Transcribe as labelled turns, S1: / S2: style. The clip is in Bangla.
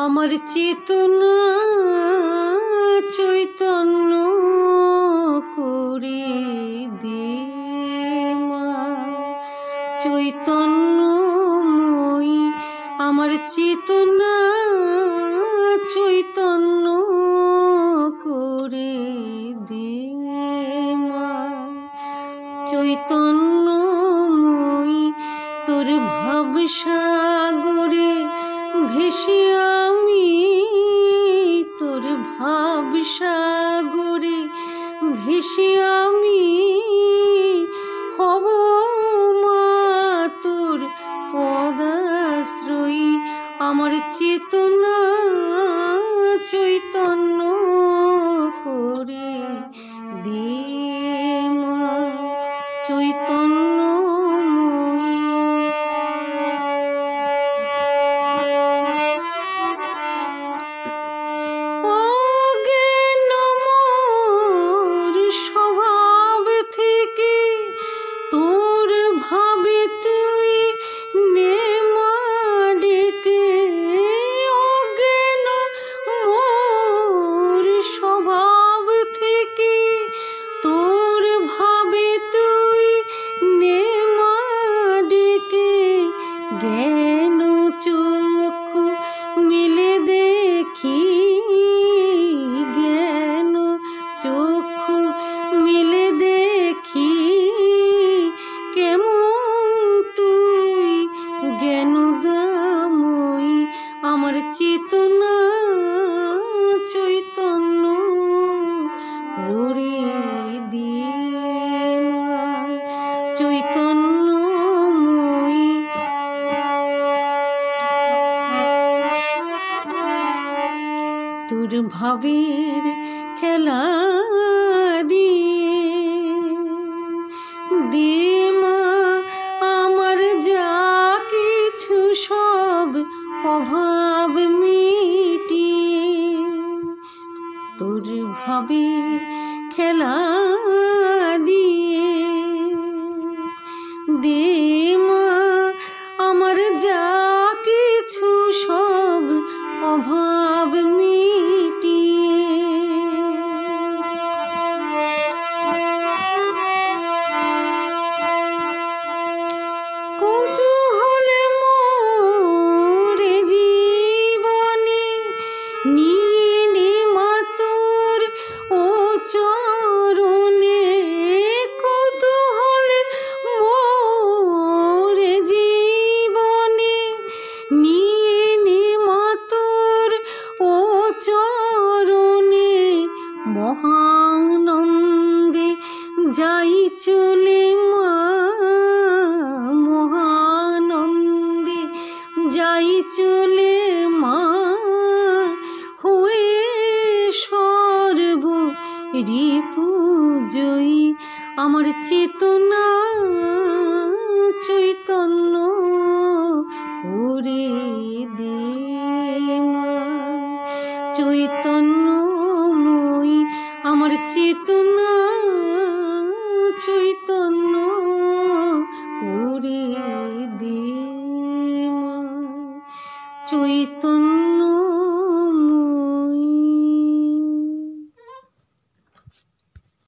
S1: আমার চেতনা চৈতন্য করে দে মা, চৈতন্যময়ী আমার চেতনা চৈতন্য করে দে মা, চৈতন্যময়ী তোর ভাবসাগরে ভেসে আমি, তোর ভাবসাগরে ভেসে আমি হব মা তোর পদাশ্রয়ী। আমার চেতনা চৈতন্য করে দে মা, চৈতন্যময়ী। অজ্ঞান মোর স্বভাব থেকে তোর ভাবে তুই নে মা ডেকে, অজ্ঞান মোর স্বভাব থেকে তোর ভাবে তুই নে মা ডেকে, জ্ঞান চক্ষু মিলে দেখি, জ্ঞান চক্ষু মিলে দেখি কেমন তুই জ্ঞানদাময়ী। আমার চেতনা চৈতন্য করে দে মা, চৈতন্যময়ী। তোর ভাবের খেলা দিয়ে দে মা আমার যা কিছু সব অভাব মিটিয়ে, তোর ভাবের খেলা দিয়ে দে মা আমার যা কিছু সব অভাব মিটিয়ে। কৌতূহলে মোরে জীবনে নিয়ে নে মা তোর ও চরণে, কৌতূহলে মোরে জীবনে নিয়ে নে মা তোর ও চরণে, মহানন্দে যাই চলে মা, মহানন্দে যাই চলে মা হয়ে সর্ব রিপুজয়ী। আমার চেতনা চৈতন্য করে দে মা, চৈতন্যময়ী আমার চেতনা চৈতন্য